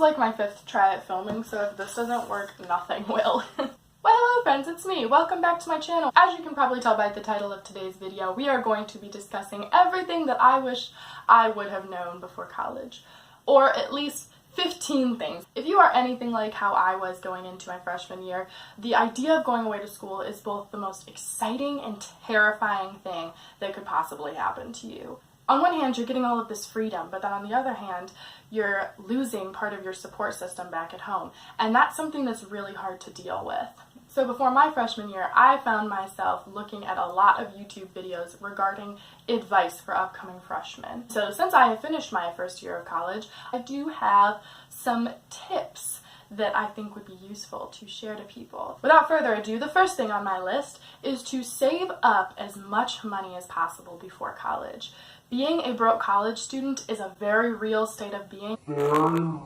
like my 5th try at filming, so if this doesn't work, nothing will. Well, hello friends, it's me. Welcome back to my channel. As you can probably tell by the title of today's video, we are going to be discussing everything that I wish I would have known before college. Or at least 15 things. If you are anything like how I was going into my freshman year, the idea of going away to school is both the most exciting and terrifying thing that could possibly happen to you. On one hand, you're getting all of this freedom, but then on the other hand, you're losing part of your support system back at home. And that's something that's really hard to deal with. So before my freshman year, I found myself looking at a lot of YouTube videos regarding advice for upcoming freshmen. So since I have finished my first year of college, I do have some tips that I think would be useful to share to people. Without further ado, the first thing on my list is to save up as much money as possible before college. Being a broke college student is a very real state of being. And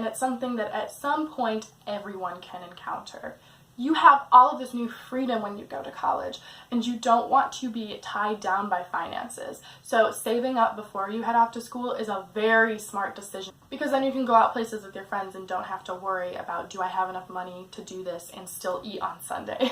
it's something that at some point everyone can encounter. You have all of this new freedom when you go to college, and you don't want to be tied down by finances. So saving up before you head off to school is a very smart decision, because then you can go out places with your friends and don't have to worry about, do I have enough money to do this and still eat on Sunday?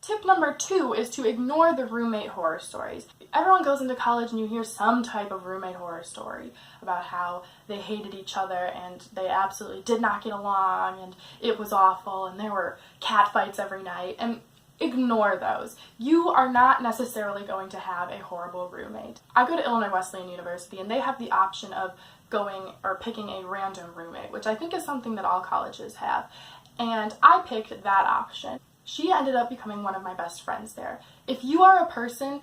Tip number 2 is to ignore the roommate horror stories. Everyone goes into college and you hear some type of roommate horror story about how they hated each other and they absolutely did not get along and it was awful and there were cat fights every night, and ignore those. You are not necessarily going to have a horrible roommate. I go to Illinois Wesleyan University and they have the option of going or picking a random roommate, which I think is something that all colleges have, and I picked that option. She ended up becoming one of my best friends there. If you are a person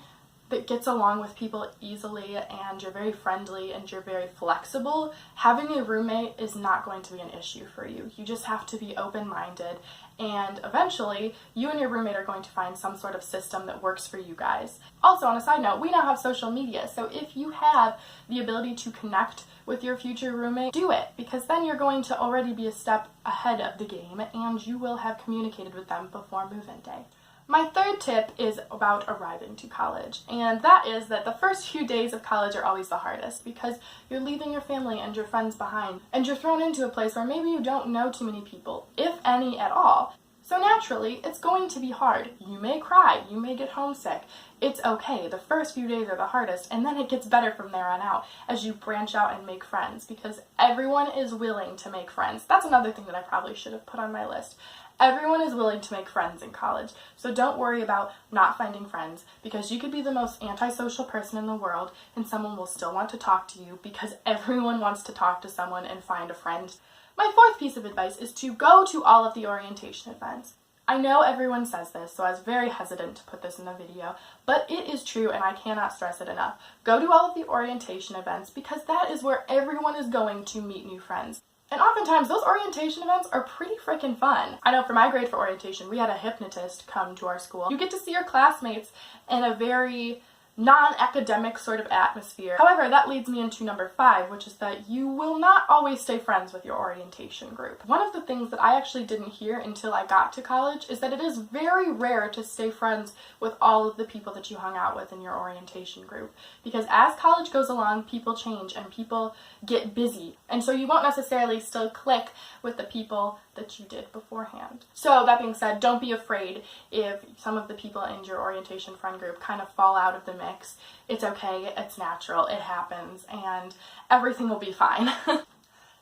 that gets along with people easily and you're very friendly and you're very flexible, having a roommate is not going to be an issue for you. You just have to be open-minded, and eventually you and your roommate are going to find some sort of system that works for you guys. Also, on a side note, we now have social media, so if you have the ability to connect with your future roommate, do it, because then you're going to already be a step ahead of the game and you will have communicated with them before move-in day. My third tip is about arriving to college, and that is that the first few days of college are always the hardest because you're leaving your family and your friends behind, and you're thrown into a place where maybe you don't know too many people, if any at all. So naturally, it's going to be hard. You may cry, you may get homesick. It's okay. The first few days are the hardest, and then it gets better from there on out as you branch out and make friends, because everyone is willing to make friends. That's another thing that I probably should have put on my list. Everyone is willing to make friends in college, so don't worry about not finding friends, because you could be the most antisocial person in the world and someone will still want to talk to you because everyone wants to talk to someone and find a friend. My fourth piece of advice is to go to all of the orientation events. I know everyone says this, so I was very hesitant to put this in the video, but it is true and I cannot stress it enough. Go to all of the orientation events because that is where everyone is going to meet new friends. And oftentimes, those orientation events are pretty freaking fun. I know for my grade for orientation, we had a hypnotist come to our school. You get to see your classmates in a very non-academic sort of atmosphere. However, that leads me into number 5, which is that you will not always stay friends with your orientation group. One of the things that I actually didn't hear until I got to college is that it is very rare to stay friends with all of the people that you hung out with in your orientation group. Because as college goes along, people change and people get busy. And so you won't necessarily still click with the people that you did beforehand. So that being said, don't be afraid if some of the people in your orientation friend group kind of fall out of the mix. It's okay, it's natural, it happens, and everything will be fine.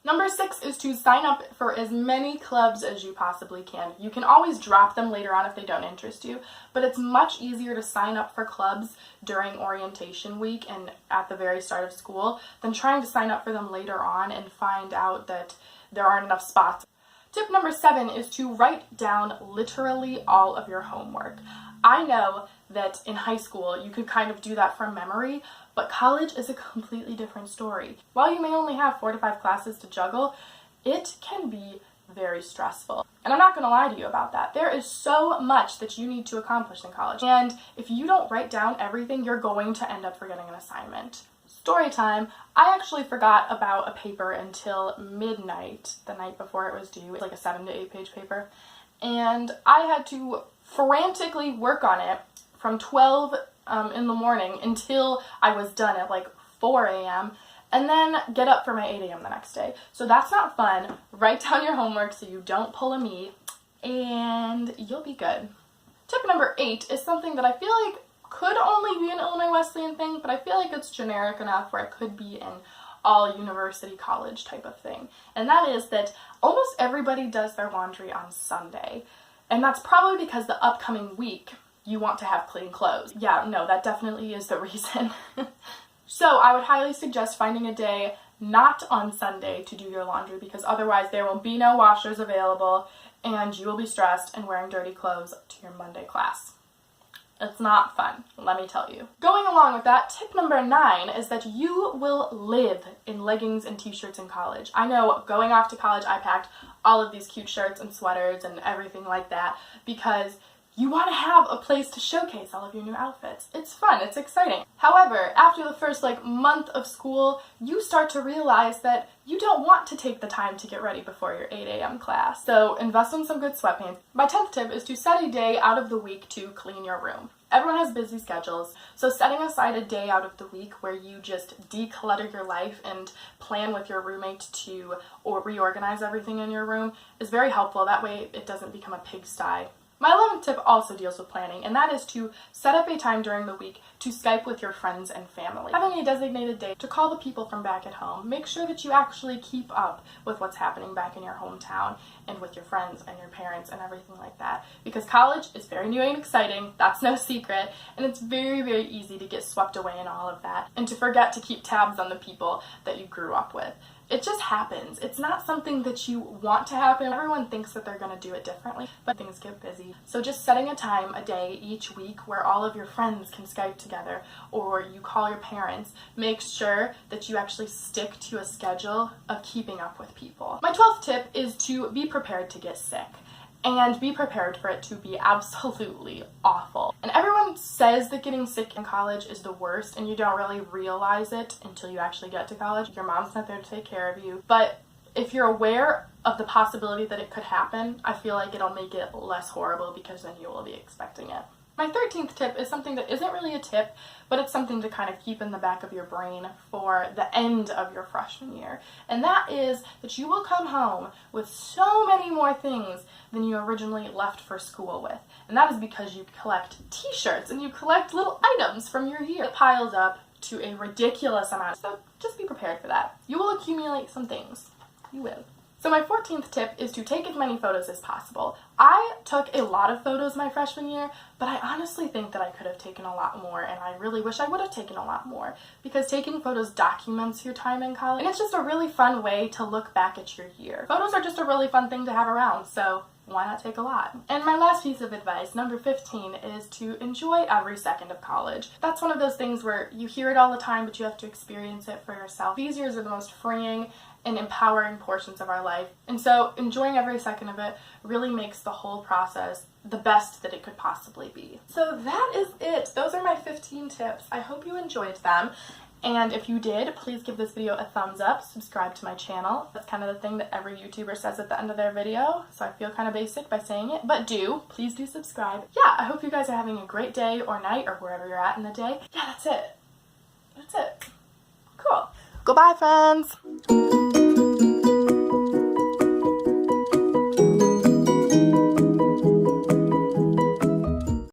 Number 6 is to sign up for as many clubs as you possibly can. You can always drop them later on if they don't interest you, but it's much easier to sign up for clubs during orientation week and at the very start of school than trying to sign up for them later on and find out that there aren't enough spots. Tip number 7 is to write down literally all of your homework. I know that in high school you could kind of do that from memory, but college is a completely different story. While you may only have 4 to 5 classes to juggle, it can be very stressful. And I'm not going to lie to you about that. There is so much that you need to accomplish in college, and if you don't write down everything, you're going to end up forgetting an assignment. Story time, I actually forgot about a paper until midnight the night before it was due. It's like a 7 to 8 page paper, and I had to frantically work on it from 12 in the morning until I was done at like 4 a.m. and then get up for my 8 a.m. the next day. So that's not fun. Write down your homework so you don't pull a me, and you'll be good. Tip number 8 is something that I feel like could only be an Illinois Wesleyan thing, but I feel like it's generic enough where it could be in all university, college type of thing. And that is that almost everybody does their laundry on Sunday. And that's probably because the upcoming week you want to have clean clothes. Yeah, no, that definitely is the reason. So I would highly suggest finding a day not on Sunday to do your laundry, because otherwise there will be no washers available and you will be stressed and wearing dirty clothes to your Monday class. It's not fun, let me tell you. Going along with that, tip number 9 is that you will live in leggings and t-shirts in college. I know going off to college, I packed all of these cute shirts and sweaters and everything like that because you want to have a place to showcase all of your new outfits. It's fun, it's exciting. However, after the first month of school, you start to realize that you don't want to take the time to get ready before your 8 a.m. class. So invest in some good sweatpants. My 10th tip is to set a day out of the week to clean your room. Everyone has busy schedules, so setting aside a day out of the week where you just declutter your life and plan with your roommate to reorganize everything in your room is very helpful. That way it doesn't become a pigsty. My 11th tip also deals with planning, and that is to set up a time during the week to Skype with your friends and family. Having a designated day to call the people from back at home. Make sure that you actually keep up with what's happening back in your hometown and with your friends and your parents and everything like that. Because college is very new and exciting, that's no secret, and it's very, very easy to get swept away in all of that and to forget to keep tabs on the people that you grew up with. It just happens. It's not something that you want to happen. Everyone thinks that they're going to do it differently, but things get busy. So just setting a time, a day each week where all of your friends can Skype together or you call your parents, make sure that you actually stick to a schedule of keeping up with people. My 12th tip is to be prepared to get sick. And be prepared for it to be absolutely awful. And everyone says that getting sick in college is the worst, and you don't really realize it until you actually get to college. Your mom's not there to take care of you. But if you're aware of the possibility that it could happen, I feel like it'll make it less horrible because then you will be expecting it. My 13th tip is something that isn't really a tip, but it's something to kind of keep in the back of your brain for the end of your freshman year. And that is that you will come home with so many more things than you originally left for school with. And that is because you collect t-shirts and you collect little items from your year. It piles up to a ridiculous amount. So just be prepared for that. You will accumulate some things. You will. So my 14th tip is to take as many photos as possible. I took a lot of photos my freshman year, but I honestly think that I could have taken a lot more, and I really wish I would have taken a lot more, because taking photos documents your time in college, and it's just a really fun way to look back at your year. Photos are just a really fun thing to have around, so why not take a lot? And my last piece of advice, number 15, is to enjoy every second of college. That's one of those things where you hear it all the time, but you have to experience it for yourself. These years are the most freeing and empowering portions of our life. And so enjoying every second of it really makes the whole process the best that it could possibly be. So that is it. Those are my 15 tips. I hope you enjoyed them. And if you did, please give this video a thumbs up, subscribe to my channel. That's kind of the thing that every YouTuber says at the end of their video, so I feel kind of basic by saying it, but please do subscribe. Yeah, I hope you guys are having a great day or night or wherever you're at in the day. Yeah, that's it. That's it. Cool. Goodbye, friends.